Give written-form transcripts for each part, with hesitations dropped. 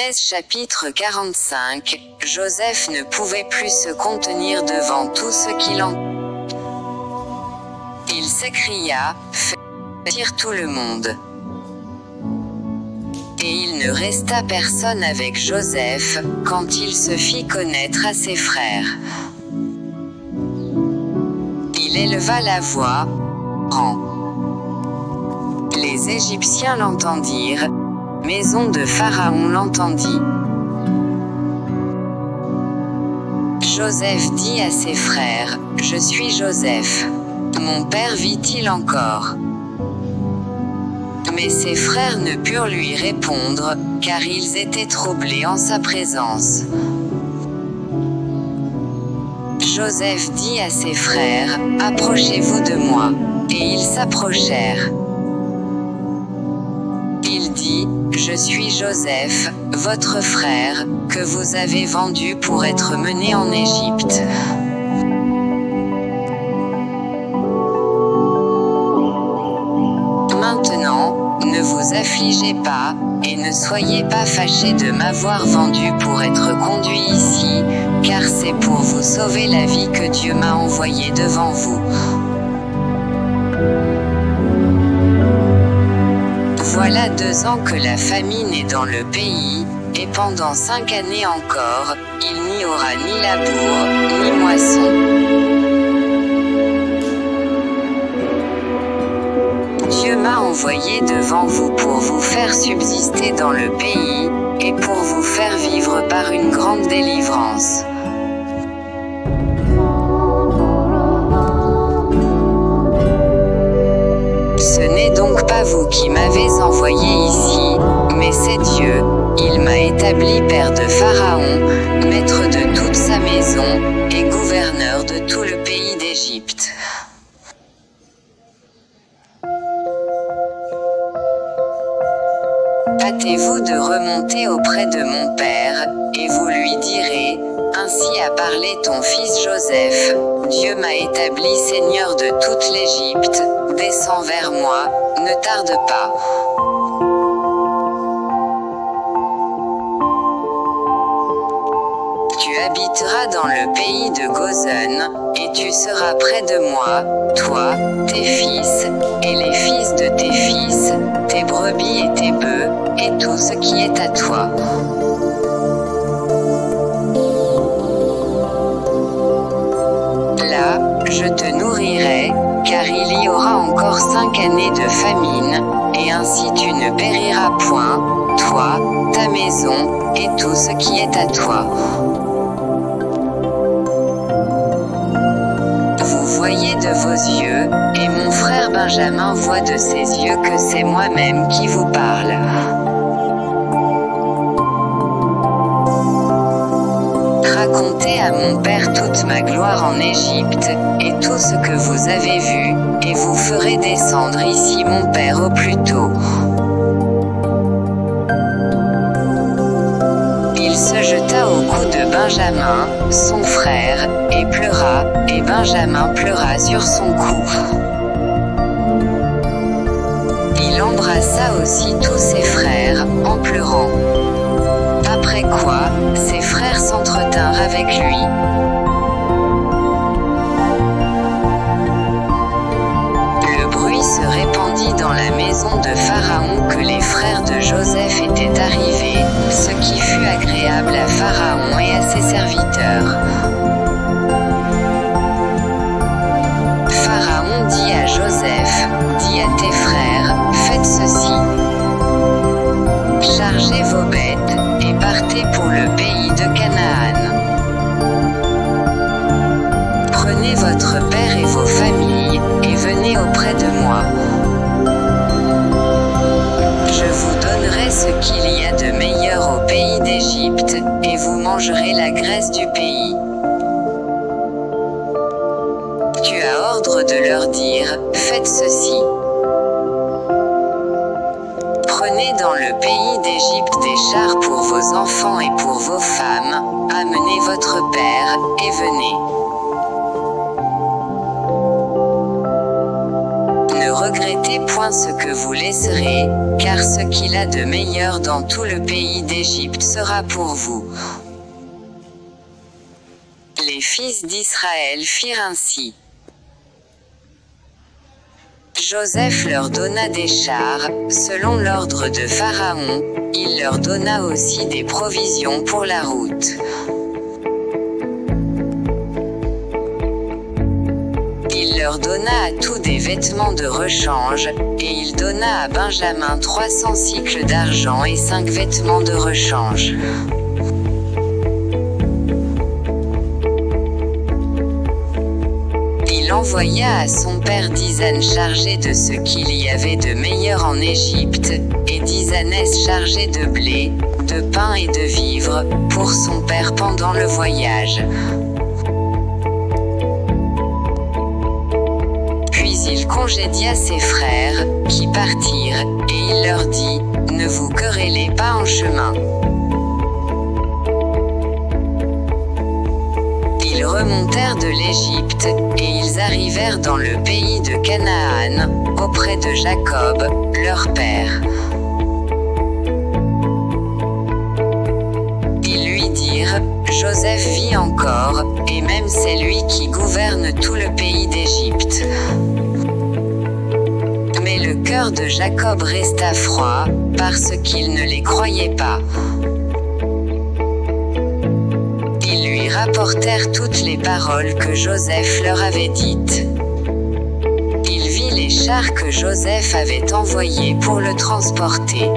Genèse chapitre 45, Joseph ne pouvait plus se contenir devant tout ce qui l'entourait. Il s'écria, « Faites sortir tout le monde !» Et il ne resta personne avec Joseph, quand il se fit connaître à ses frères. Il éleva la voix, en Les Égyptiens l'entendirent, maison de Pharaon l'entendit. Joseph dit à ses frères, « Je suis Joseph. Mon père vit-il encore ?» Mais ses frères ne purent lui répondre, car ils étaient troublés en sa présence. Joseph dit à ses frères, « Approchez-vous de moi. » Et ils s'approchèrent. Il dit, « Je suis Joseph, votre frère, que vous avez vendu pour être mené en Égypte. Maintenant, ne vous affligez pas, et ne soyez pas fâchés de m'avoir vendu pour être conduit ici, car c'est pour vous sauver la vie que Dieu m'a envoyé devant vous. Voilà 2 ans que la famine est dans le pays, et pendant 5 années encore, il n'y aura ni labour, ni moisson. Dieu m'a envoyé devant vous pour vous faire subsister dans le pays, et pour vous faire vivre par une grande délivrance. Ce n'est donc pas vous qui m'avez envoyé ici, mais c'est Dieu. Il m'a établi père de Pharaon, maître de toute sa maison, et gouverneur de tout le pays d'Égypte. Hâtez-vous de remonter auprès de mon père, et vous lui direz, « Ainsi a parlé ton fils Joseph, Dieu m'a établi seigneur de toute l'Égypte, descends vers moi, ne tarde pas. » Tu habiteras dans le pays de Goshen, et tu seras près de moi, toi, tes fils, et les fils de tes fils, tes brebis et tes bœufs, et tout ce qui est à toi. Là, je te nourrirai, car il y aura encore 5 années de famine, et ainsi tu ne périras point, toi, ta maison, et tout ce qui est à toi. Vous voyez de vos yeux, et mon frère Benjamin voit de ses yeux que c'est moi-même qui vous parle. Racontez à mon père toute ma gloire en Égypte, et tout ce que vous avez vu, et vous ferez descendre ici mon père au plus tôt. Il se jeta au cou de Benjamin, son frère, et pleura, et Benjamin pleura sur son cou. Il embrassa aussi tous ses frères, en pleurant. Après quoi, ses frères s'entretinrent avec lui. Le bruit se répandit dans la maison de Pharaon que les frères de Joseph étaient arrivés, ce qui fut agréable à Pharaon et à ses serviteurs. Pharaon dit à Joseph, « Dis à tes frères, faites ceci. Chargez vos bêtes, et partez pour le pays de Canaan. Prenez votre père et vos familles, et venez auprès de moi. Je vous donnerai ce qu'il y a de meilleur au pays d'Égypte, et vous mangerez la graisse du pays. » Tu as ordre de leur dire, « Faites ceci. Prenez dans le pays d'Égypte des chars pour vos enfants et pour vos femmes, amenez votre père, et venez. Ne regrettez point point ce que vous laisserez, car ce qu'il a de meilleur dans tout le pays d'Égypte sera pour vous. Les fils d'Israël firent ainsi. Joseph leur donna des chars, selon l'ordre de Pharaon, il leur donna aussi des provisions pour la route. Il leur donna à tous des vêtements de rechange, et il donna à Benjamin 300 cycles d'argent et 5 vêtements de rechange. Il envoya à son père 10 ânes chargés de ce qu'il y avait de meilleur en Égypte, et 10 ânesses chargées de blé, de pain et de vivres, pour son père pendant le voyage. Puis il congédia ses frères, qui partirent, et il leur dit, « Ne vous querellez pas en chemin. » Ils remontèrent de l'Égypte, et ils arrivèrent dans le pays de Canaan, auprès de Jacob, leur père. Ils lui dirent, Joseph vit encore, et même c'est lui qui gouverne tout le pays d'Égypte. Mais le cœur de Jacob resta froid, parce qu'il ne les croyait pas. Ils lui rapportèrent toutes les paroles que Joseph leur avait dites. Il vit les chars que Joseph avait envoyés pour le transporter.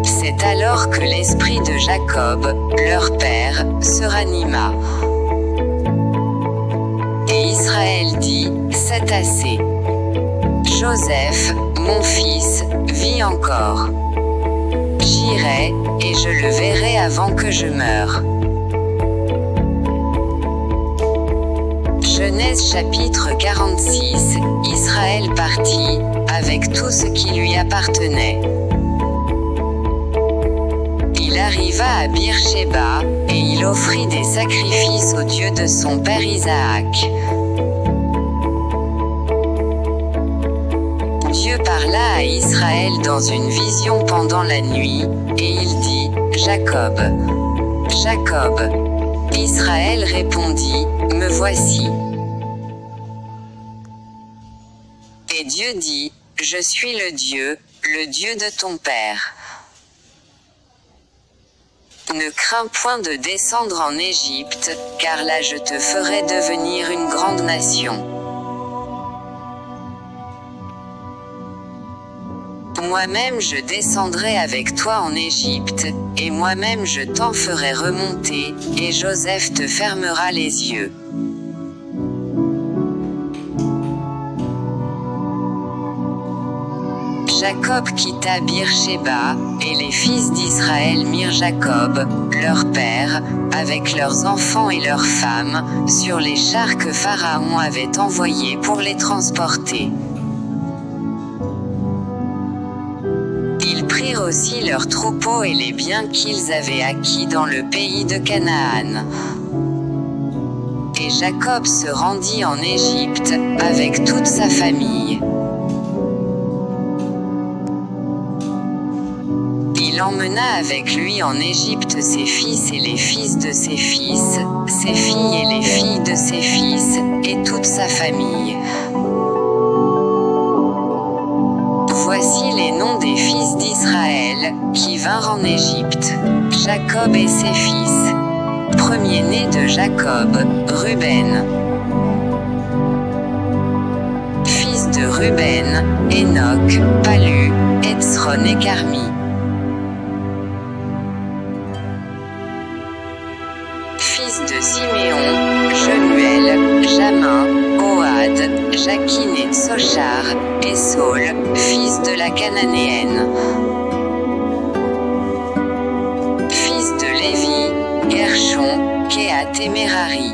C'est alors que l'esprit de Jacob, leur père, se ranima. Et Israël dit, c'est assez. Joseph, mon fils, vit encore. J'irai, et je le verrai avant que je meure. Genèse chapitre 46, Israël partit, avec tout ce qui lui appartenait. Il arriva à Beer-Shéba, et il offrit des sacrifices au Dieu de son père Isaac. Dieu parla à Israël dans une vision pendant la nuit, et il dit, Jacob. Jacob. Israël répondit, me voici. Et Dieu dit, je suis le Dieu de ton père. Ne crains point de descendre en Égypte, car là je te ferai devenir une grande nation. Moi-même je descendrai avec toi en Égypte, et moi-même je t'en ferai remonter, et Joseph te fermera les yeux. Jacob quitta Beer-Shéba, et les fils d'Israël mirent Jacob, leur père, avec leurs enfants et leurs femmes, sur les chars que Pharaon avait envoyés pour les transporter. Ils prirent aussi leurs troupeaux et les biens qu'ils avaient acquis dans le pays de Canaan. Et Jacob se rendit en Égypte, avec toute sa famille. Il emmena avec lui en Égypte ses fils et les fils de ses fils, ses filles et les filles de ses fils, et toute sa famille. Voici les noms des fils d'Israël, qui vinrent en Égypte. Jacob et ses fils. Premier-né de Jacob, Ruben. Fils de Ruben, Enoch, Palu, Hetzron et Carmi. Fils de Siméon, Jemuel, Jamin, Ohad, Jakin et Tsochar, et Saul, fils de la Cananéenne. Fils de Lévi, Gershon, Kehat et Merari.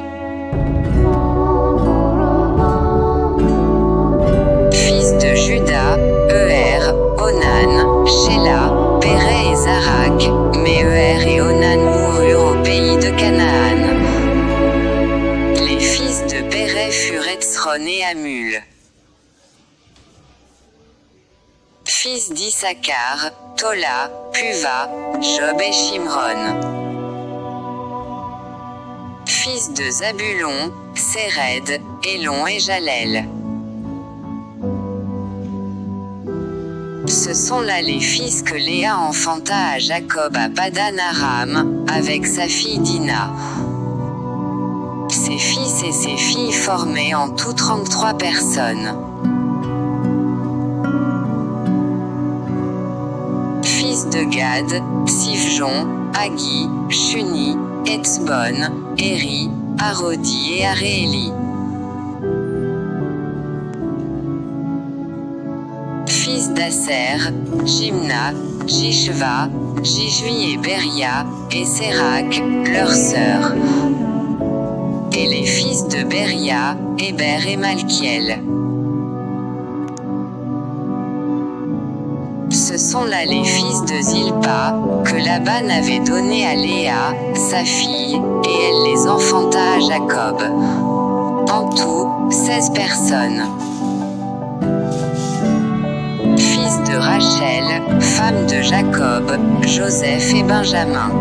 Fils de Juda, Onan, Shéla, Péré et Zarak, mais et Onan moururent au pays de Canaan. Les fils de Péré furent Hetzron et Hamul. Fils d'Issachar, Tola, Puva, Job et Shimron. Fils de Zabulon, Séred, Élon et Jalel. Ce sont là les fils que Léa enfanta à Jacob à Padan Aram, avec sa fille Dina. Ses fils et ses filles formaient en tout 33 personnes. Fils de Gad, Sifjon, Agi, Shuni, Etzbon, Éri, Arodi et Arééli. Fils d'Aser, Jimna, Jishva, Jishvi et Beria, et Sérac, leur sœur. Et les fils de Beria, Héber et Malkiel. Ce sont là les fils de Zilpa, que Laban avait donnés à Léa, sa fille, et elle les enfanta à Jacob. En tout, 16 personnes. Fils de Rachel, femme de Jacob, Joseph et Benjamin.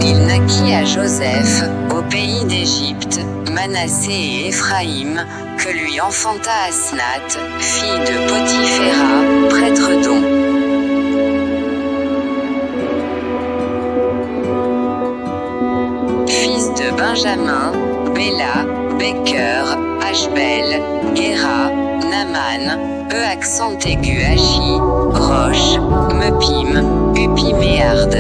Il naquit à Joseph, au pays d'Égypte, Manassé et Éphraïm, que lui enfanta Asnath, fille de Potiphéra, prêtre d'On. Fils de Benjamin, Béla, Beker, Ashbel, Géra, Naman, accent aigu Achi, Roche, Mepim, Upim et Ard.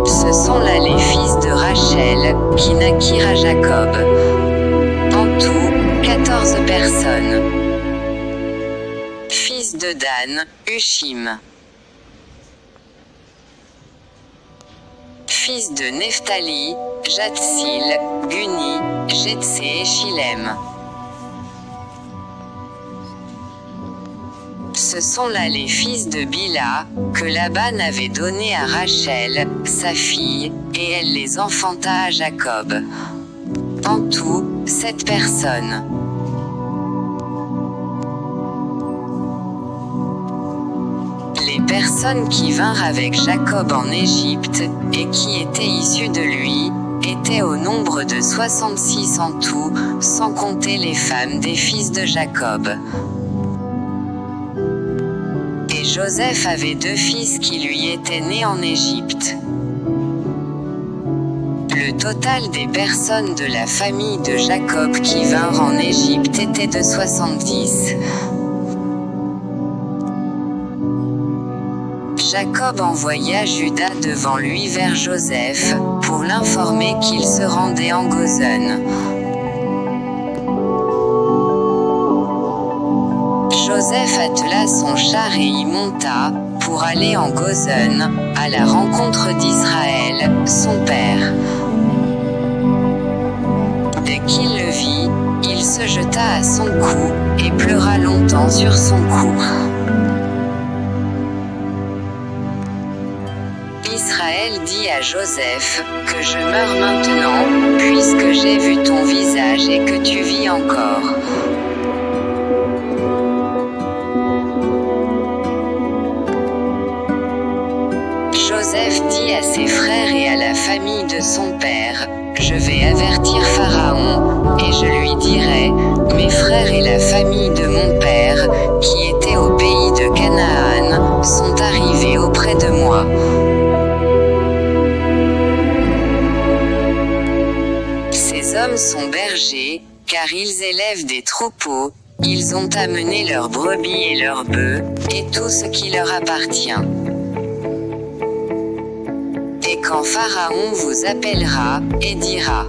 Ce sont là les fils de Rachel, qui naquirent à Jacob. En tout, 14 personnes. Fils de Dan, Ushim. Fils de Nephtali, Jatsil, Guni, Jetsé et Shilem. Ce sont là les fils de Bila, que Laban avait donnés à Rachel, sa fille, et elle les enfanta à Jacob. En tout, 7 personnes. Les personnes qui vinrent avec Jacob en Égypte, et qui étaient issues de lui, étaient au nombre de 66 en tout, sans compter les femmes des fils de Jacob. Et Joseph avait 2 fils qui lui étaient nés en Égypte. Le total des personnes de la famille de Jacob qui vinrent en Égypte était de 70. Jacob envoya Juda devant lui vers Joseph, pour l'informer qu'il se rendait en Gozan. Joseph attela son char et y monta, pour aller en Gozan, à la rencontre d'Israël, son père. Dès qu'il le vit, il se jeta à son cou, et pleura longtemps sur son cou. Israël dit à Joseph, que je meurs maintenant, puisque j'ai vu ton visage et que tu vis encore. Joseph dit à ses frères et à la famille de son père, je vais avertir Pharaon, et je lui dirai, mes frères et la famille de mon père, qui étaient au pays de Canaan, sont arrivés auprès de moi. Ces hommes sont bergers, car ils élèvent des troupeaux, ils ont amené leurs brebis et leurs bœufs, et tout ce qui leur appartient. Et quand Pharaon vous appellera, et dira,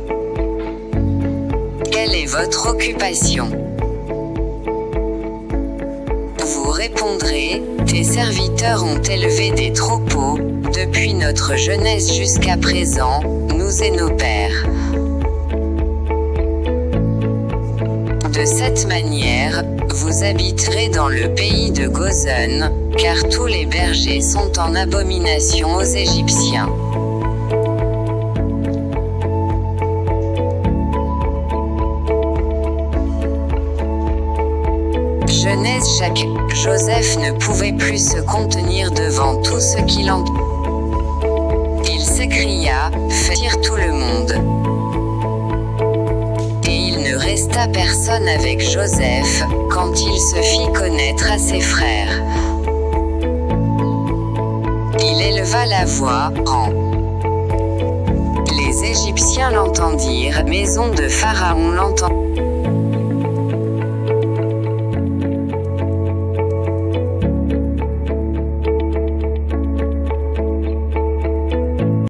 quelle est votre occupation? Vous répondrez, tes serviteurs ont élevé des troupeaux, depuis notre jeunesse jusqu'à présent, nous et nos pères. De cette manière, vous habiterez dans le pays de Gozan, car tous les bergers sont en abomination aux Égyptiens. Genèse chapitre. Joseph ne pouvait plus se contenir devant tout ce qui l'entourait. Il s'écria, faites sortir tout le monde. Et il ne resta personne avec Joseph, quand il se fit connaître à ses frères. Il éleva la voix, en. Les Égyptiens l'entendirent, maison de Pharaon l'entendit.